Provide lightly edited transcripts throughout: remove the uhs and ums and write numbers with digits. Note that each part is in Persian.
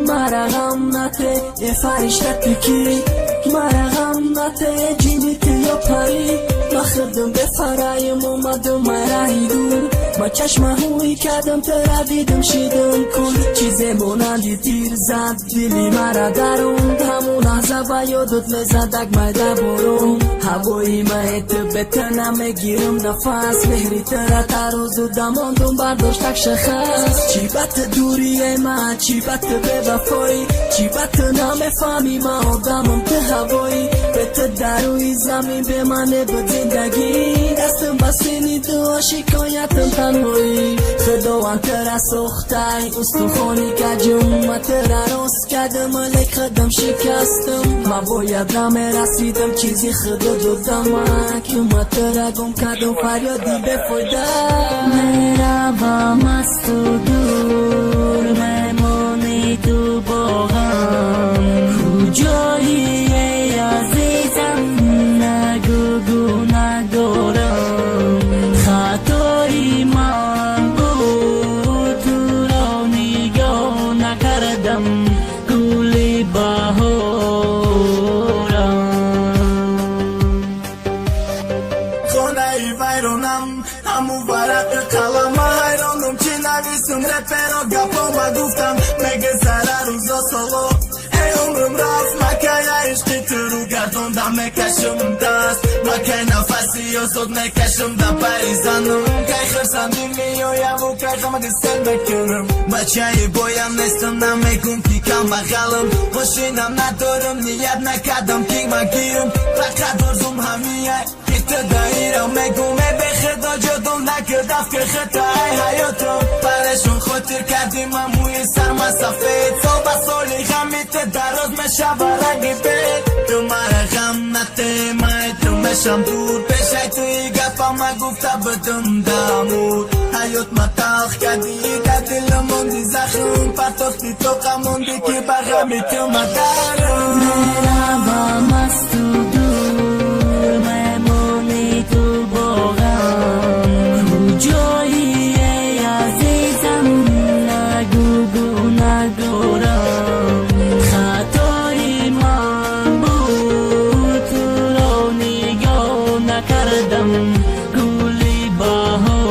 مرا غم نده یه فرشته تکی، مرا غم نده جینی که یا پری. مخدم به فرایم اومدم مرایی دور، با چشم هوی کردم ترا دیدم شیدم کن. چیزی مونندی تیر زد دلی مرا درون، همون لحظه با یادت لذت دگمه برون. هوایی مهت به تنم گیرم نفس، مهری ترا تروزو دماندم برداشت شخص. چی بات دوری من، چی بات به وفایی، چی بات نمیفهمی من آدمم ته هوایی. به تو دروی زمین به من به زندگی، دستم بسینی تو شکایتم تنهایی. خداوند ترا سختای استخوانی کجم، من ترا راست کردم ملک خدم شکستم. من باید رمه رسیدم چیزی خدا دادم که من ترا گم کردم فریادی بفایده. میروم از تو دور، میمونی تو با غم. کجایی ای عزیزم نگو ندارم. خطای من بود تو را نگاه نکردم، گل بهارم. خانه ای ویرانم همون ورق قلم، حیرانم چی نویسم رپر و گپا گفتم مگه سر روزا سالا. ای عمرم رفت مکه عشقی تو رو گرداندم مکشم دست، مکه نفسی و زود مکشم در پریزنم. که خرسم میایم و که غمک سر بکنم، بچه بایم نیستم نمیگم که کم بغلم. ماشینم ندارم نیت نکردم که من گیرم، فقط ارزم همیه که تو دایرم. میگم به خدا جدم نکردم که خطای حیاتم، برشون خاطر کردیم من موی سرم سفید. صبح سالی غمیت دراز میشه برنگی بید. تو مرا غم نده من تو میشم دور، پیشه توی گفم من گفته بدم دمور. حیات ما تلخ کردی در دل موندی زخم، پرتاختی تو قموندی که برغمی تو مدارم. میروم از تو دور، میمونی تو با غم. کجایی ای عزیزم نگو ندارم. خطای من بود تو را نگاه نکردم، گل بهارم.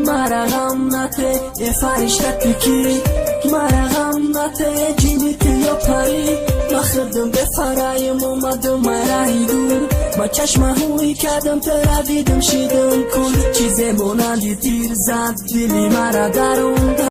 مرا غم نده یه فرشته تکی، مرا غم نده جینی که یا پری. مخدم به فرایم اومدم مرایی دور، با چشم هوی کردم ترا دیدم شیدم کن. چیزی مونندی تیر زد دلی مرا درون.